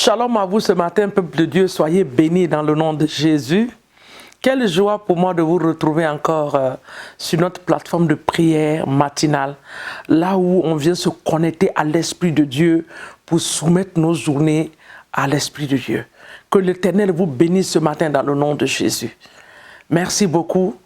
Shalom à vous ce matin, peuple de Dieu, soyez bénis dans le nom de Jésus. Quelle joie pour moi de vous retrouver encore sur notre plateforme de prière matinale, là où on vient se connecter à l'Esprit de Dieu pour soumettre nos journées à l'Esprit de Dieu. Que l'Éternel vous bénisse ce matin dans le nom de Jésus. Merci beaucoup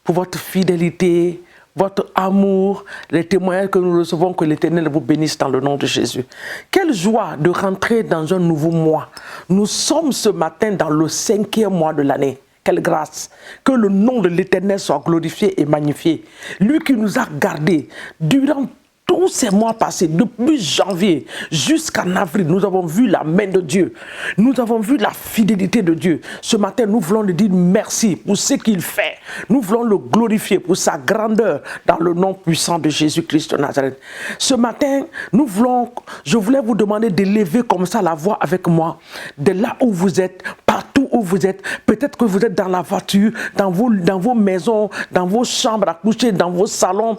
pour votre fidélité, votre amour, les témoignages que nous recevons, que l'Éternel vous bénisse dans le nom de Jésus. Quelle joie de rentrer dans un nouveau mois. Nous sommes ce matin dans le 5e mois de l'année. Quelle grâce! Que le nom de l'Éternel soit glorifié et magnifié. Lui qui nous a gardés durant tous ces mois passés, depuis janvier jusqu'en avril, nous avons vu la main de Dieu. Nous avons vu la fidélité de Dieu. Ce matin, nous voulons lui dire merci pour ce qu'il fait. Nous voulons le glorifier pour sa grandeur dans le nom puissant de Jésus-Christ de Nazareth. Ce matin, je voulais vous demander d'élever comme ça la voix avec moi, de là où vous êtes, partout où vous êtes. Peut-être que vous êtes dans la voiture, dans vos maisons, dans vos chambres à coucher, dans vos salons,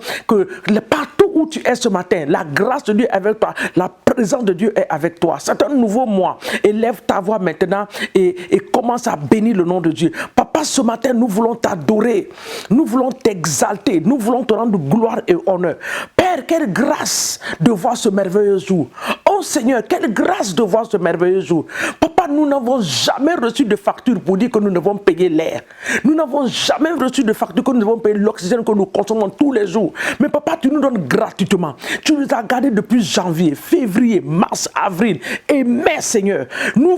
partout où tu es ce matin, la grâce de Dieu est avec toi, la présence de Dieu est avec toi. C'est un nouveau mois. Élève ta voix maintenant et commence à bénir le nom de Dieu. Papa, ce matin, nous voulons t'adorer, nous voulons t'exalter, nous voulons te rendre gloire et honneur. Père, quelle grâce de voir ce merveilleux jour. Oh Seigneur, quelle grâce de voir ce merveilleux jour. Papa, nous n'avons jamais reçu de facture pour dire que nous devons payer l'air. Nous n'avons jamais reçu de facture que nous devons payer l'oxygène que nous consommons tous les jours. Mais papa, tu nous donnes gratuitement. Tu nous as gardés depuis janvier, février, mars, avril et mai, Seigneur. Nous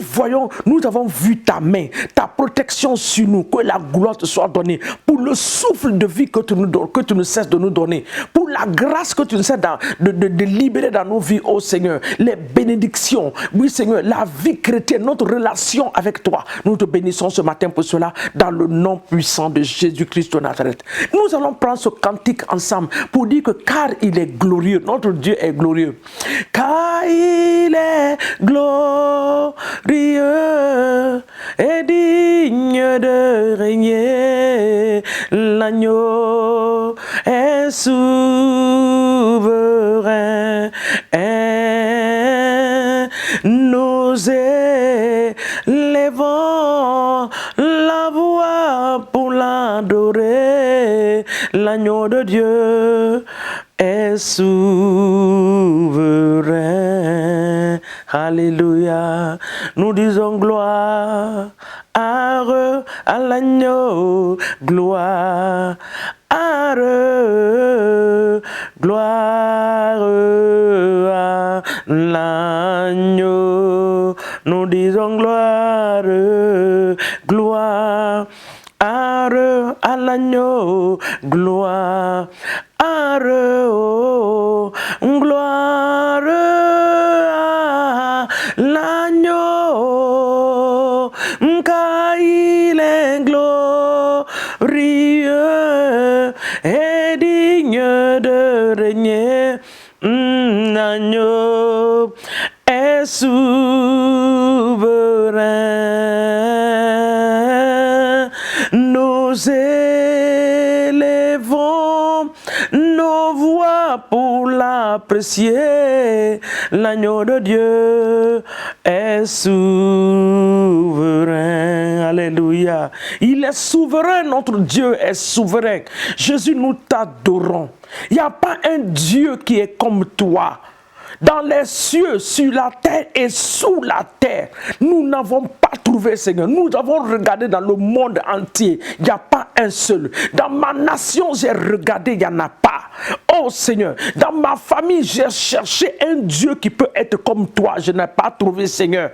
avons vu ta main, ta protection sur nous. Que la gloire te soit donnée pour le souffle de vie que tu nous donnes, que tu ne cesses de nous donner. Pour la grâce que tu ne cesses de libérer dans nos vies, oh Seigneur. Les bénédictions, oui Seigneur, la vie chrétienne, notre relation avec toi. Nous te bénissons ce matin pour cela dans le nom puissant de Jésus-Christ de Nazareth. Nous allons prendre ce cantique ensemble pour dire que car il est glorieux, notre Dieu est glorieux. Car il est glorieux et digne de régner, l'agneau est souverain et nous élevons la voix pour l'adorer. L'agneau de Dieu est souverain. Alléluia. Nous disons gloire à l'agneau, gloire à l'agneau. Nous disons gloire à l'agneau, gloire à l'agneau, car il est glorieux et digne de régner. L'agneau est souverain. Nous élevons nos voix pour l'apprécier. L'agneau de Dieu est souverain. Alléluia. Il est souverain, notre Dieu est souverain. Jésus, nous t'adorons. Il n'y a pas un Dieu qui est comme toi. Dans les cieux, sur la terre et sous la terre, nous n'avons pas trouvé, Seigneur. Nous avons regardé dans le monde entier. Il n'y a pas un seul. Dans ma nation, j'ai regardé, il n'y en a pas. Oh Seigneur, dans ma famille, j'ai cherché un Dieu qui peut être comme toi. Je n'ai pas trouvé, Seigneur.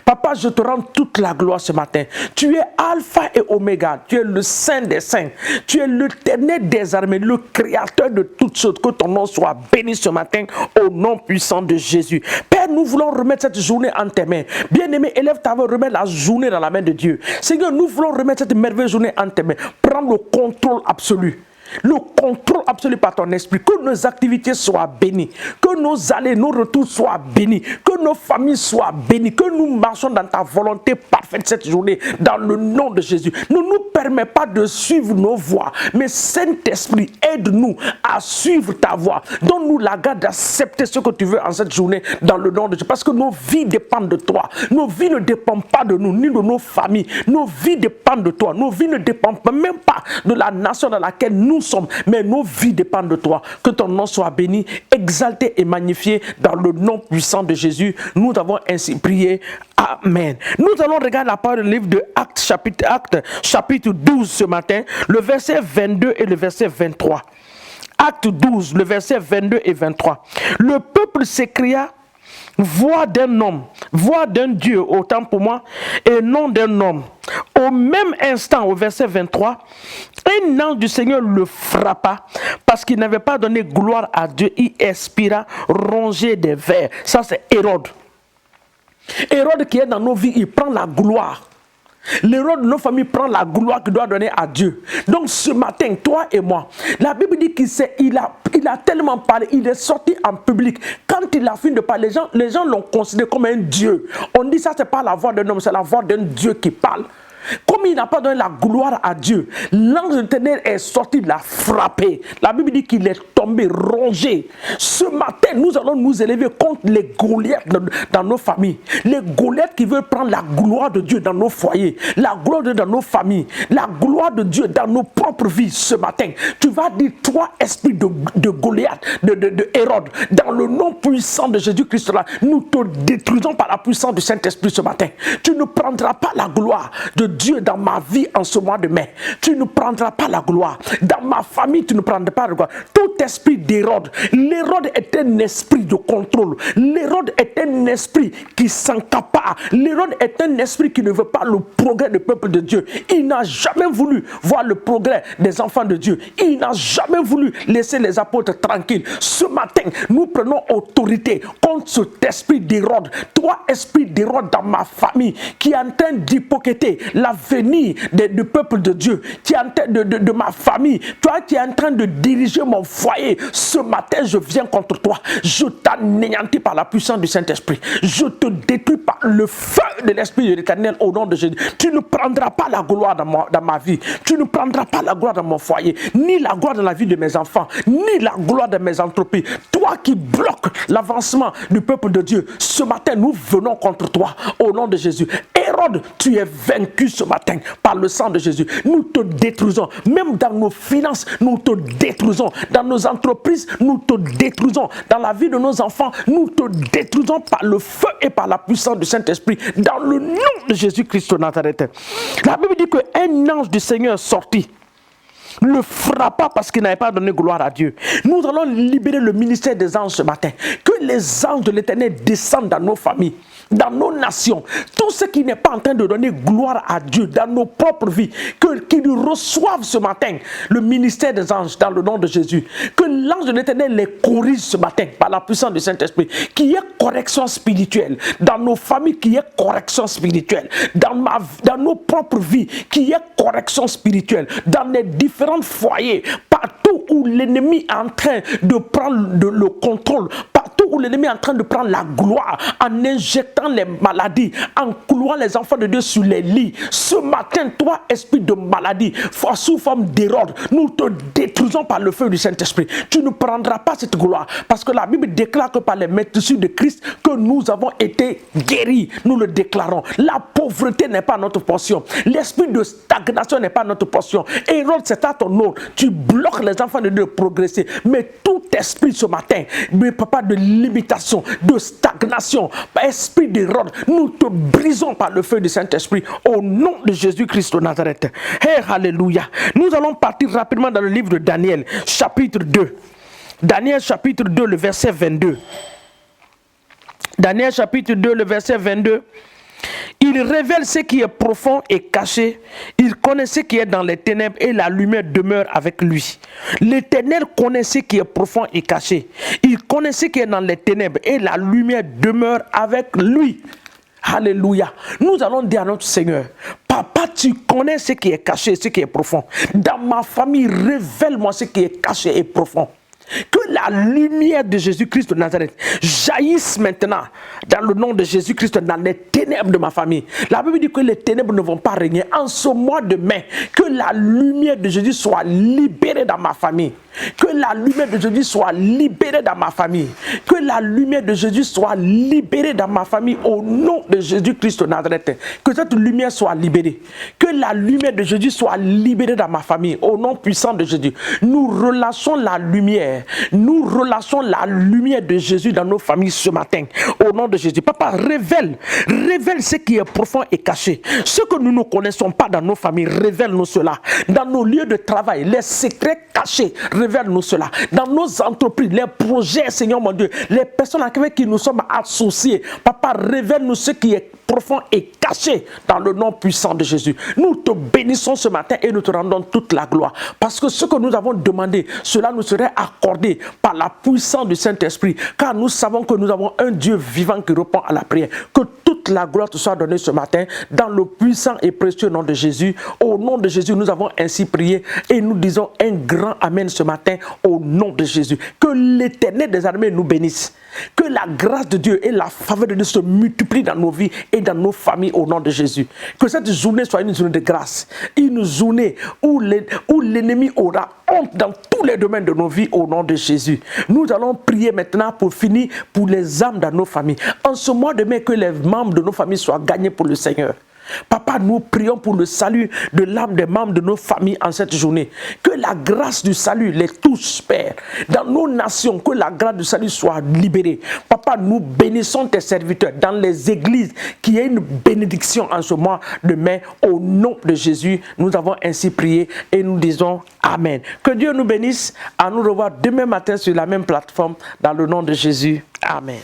Papa, je te rends toute la gloire ce matin. Tu es Alpha et Oméga. Tu es le Saint des Saints. Tu es l'Éternel des armées, le Créateur de toutes choses. Que ton nom soit béni ce matin au nom puissant de Jésus. Père, nous voulons remettre cette journée en tes mains. Bien-aimé, élève ta voix, remets la journée dans la main de Dieu. Seigneur, nous voulons remettre cette merveilleuse journée en tes mains. Prends le contrôle absolu. le contrôle absolu par ton esprit, que nos activités soient bénies, que nos allées, nos retours soient bénis, que nos familles soient bénies, que nous marchons dans ta volonté parfaite cette journée, dans le nom de Jésus. Ne nous permets pas de suivre nos voies, mais Saint-Esprit, aide-nous à suivre ta voie. Donne-nous la grâce d'accepter ce que tu veux en cette journée, dans le nom de Jésus, parce que nos vies dépendent de toi. Nos vies ne dépendent pas de nous, ni de nos familles. Nos vies dépendent de toi. Nos vies ne dépendent même pas de la nation dans laquelle nous sommes, mais nos vies dépendent de toi. Que ton nom soit béni, exalté et magnifié dans le nom puissant de Jésus. Nous avons ainsi prié. Amen. Nous allons regarder la parole du livre de Actes, chapitre 12 ce matin, le verset 22 et le verset 23. Acte 12, le verset 22 et 23. Le peuple s'écria: voix d'un homme, voix d'un Dieu, autant pour moi, et non d'un homme. Au même instant, au verset 23, un ange du Seigneur le frappa parce qu'il n'avait pas donné gloire à Dieu. Il expira rongé des vers. Ça, c'est Hérode. Hérode qui est dans nos vies, il prend la gloire. L'héros de nos familles prend la gloire qu'il doit donner à Dieu. Donc ce matin, toi et moi, la Bible dit qu'il a tellement parlé, il est sorti en public. Quand il a fini de parler, les gens l'ont considéré comme un Dieu. On dit ça, c'est pas la voix d'un homme, c'est la voix d'un Dieu qui parle. Comme il n'a pas donné la gloire à Dieu, l'ange de l'Éternel est sorti, l'a frappé. La Bible dit qu'il est tombé, rongé. Ce matin, nous allons nous élever contre les Goliaths dans nos familles. Les Goliaths qui veulent prendre la gloire de Dieu dans nos foyers, la gloire de Dieu dans nos familles, la gloire de Dieu dans nos propres vies. Ce matin, tu vas dire, toi, esprit de Goliath, de Hérode, dans le nom puissant de Jésus-Christ, nous te détruisons par la puissance du Saint-Esprit ce matin. Tu ne prendras pas la gloire de Dieu dans ma vie en ce mois de mai. Tu ne prendras pas la gloire. Dans ma famille, tu ne prendras pas la gloire. Tout esprit d'Hérode. L'Hérode est un esprit de contrôle. L'Hérode est un esprit qui s'encapare. L'Hérode est un esprit qui ne veut pas le progrès du peuple de Dieu. Il n'a jamais voulu voir le progrès des enfants de Dieu. Il n'a jamais voulu laisser les apôtres tranquilles. Ce matin, nous prenons autorité contre cet esprit d'Hérode. Toi, esprit d'Hérode dans ma famille, qui est en train d'hypocriter l'avenir du peuple de Dieu, qui est en train de ma famille, toi qui es en train de diriger mon foyer, ce matin je viens contre toi, je t'anéantis par la puissance du Saint-Esprit, je te détruis par le feu de l'Esprit de l'Éternel au nom de Jésus. Tu ne prendras pas la gloire dans ma vie, tu ne prendras pas la gloire dans mon foyer, ni la gloire dans la vie de mes enfants, ni la gloire de mes entreprises. Toi qui bloques l'avancement du peuple de Dieu, ce matin nous venons contre toi au nom de Jésus. Hérode, tu es vaincu ce matin par le sang de Jésus. Nous te détruisons. Même dans nos finances, nous te détruisons. Dans nos entreprises, nous te détruisons. Dans la vie de nos enfants, nous te détruisons par le feu et par la puissance du Saint-Esprit. Dans le nom de Jésus-Christ de Nazareth. La Bible dit qu'un ange du Seigneur sortit, le frappa parce qu'il n'avait pas donné gloire à Dieu. Nous allons libérer le ministère des anges ce matin. Que les anges de l'Éternel descendent dans nos familles, dans nos nations, tout ce qui n'est pas en train de donner gloire à Dieu dans nos propres vies, qu'ils reçoivent ce matin le ministère des anges dans le nom de Jésus. Que l'ange de l'Éternel les corrige ce matin par la puissance du Saint-Esprit. Qu'il y ait correction spirituelle dans nos familles, qu'il y ait correction spirituelle dans nos propres vies, qu'il y ait correction spirituelle dans les différents foyers, partout où l'ennemi est en train de prendre le contrôle, partout où l'ennemi est en train de prendre la gloire en injectant les maladies, en clouant les enfants de Dieu sur les lits. Ce matin, toi, esprit de maladie, sous forme d'Hérode, nous te détruisons par le feu du Saint-Esprit. Tu ne prendras pas cette gloire, parce que la Bible déclare que par les meurtrissures de Christ, que nous avons été guéris. Nous le déclarons. La pauvreté n'est pas notre portion. L'esprit de stagnation n'est pas notre portion. Hérode, c'est à ton nom. Tu bloques les enfants de Dieu de progresser. Mais tout esprit ce matin, mais papa, de limitation, de stagnation, esprit d'Hérode, nous te brisons par le feu du Saint-Esprit au nom de Jésus-Christ de Nazareth. Hey, alléluia. Nous allons partir rapidement dans le livre de Daniel, chapitre 2. Daniel, chapitre 2, le verset 22. Daniel, chapitre 2, le verset 22. Il révèle ce qui est profond et caché. Il connaît ce qui est dans les ténèbres et la lumière demeure avec lui. L'Éternel connaît ce qui est profond et caché. Il connaît ce qui est dans les ténèbres et la lumière demeure avec lui. Alléluia. Nous allons dire à notre Seigneur, Papa, tu connais ce qui est caché, ce qui est profond. Dans ma famille, révèle-moi ce qui est caché et profond. Que la lumière de Jésus-Christ de Nazareth jaillisse maintenant dans le nom de Jésus-Christ dans les ténèbres de ma famille. La Bible dit que les ténèbres ne vont pas régner. En ce mois de mai, que la lumière de Jésus soit libérée dans ma famille. Que la lumière de Jésus soit libérée dans ma famille. Que la lumière de Jésus soit libérée dans ma famille au nom de Jésus-Christ de Nazareth. Que cette lumière soit libérée. Que la lumière de Jésus soit libérée dans ma famille au nom puissant de Jésus. Nous relâchons la lumière. Nous relâchons la lumière de Jésus dans nos familles ce matin au nom de Jésus. Papa, révèle ce qui est profond et caché. Ce que nous ne connaissons pas dans nos familles, révèle-nous cela. Dans nos lieux de travail, les secrets cachés, révèle-nous cela. Dans nos entreprises, les projets, Seigneur mon Dieu, les personnes avec qui nous sommes associés, Papa, révèle-nous ce qui est profond et caché dans le nom puissant de Jésus. Nous te bénissons ce matin et nous te rendons toute la gloire. Parce que ce que nous avons demandé, cela nous serait accordé par la puissance du Saint-Esprit. Car nous savons que nous avons un Dieu vivant qui répond à la prière. Que toute la gloire te soit donnée ce matin dans le puissant et précieux nom de Jésus. Au nom de Jésus, nous avons ainsi prié et nous disons un grand Amen ce matin au nom de Jésus. Que l'Éternel des armées nous bénisse. Que la grâce de Dieu et la faveur de Dieu se multiplient dans nos vies et dans nos familles au nom de Jésus. Que cette journée soit une journée de grâce. Une journée où l'ennemi aura honte dans tous les domaines de nos vies au nom de Jésus. Nous allons prier maintenant pour finir pour les âmes dans nos familles. En ce mois de mai, que les membres de nos familles soient gagnés pour le Seigneur. Papa, nous prions pour le salut de l'âme des membres de nos familles en cette journée. Que la grâce du salut les touche, Père. Dans nos nations, que la grâce du salut soit libérée. Papa, nous bénissons tes serviteurs dans les églises, qu'il y ait une bénédiction en ce mois de mai. Au nom de Jésus, nous avons ainsi prié et nous disons Amen. Que Dieu nous bénisse. À nous revoir demain matin sur la même plateforme dans le nom de Jésus. Amen.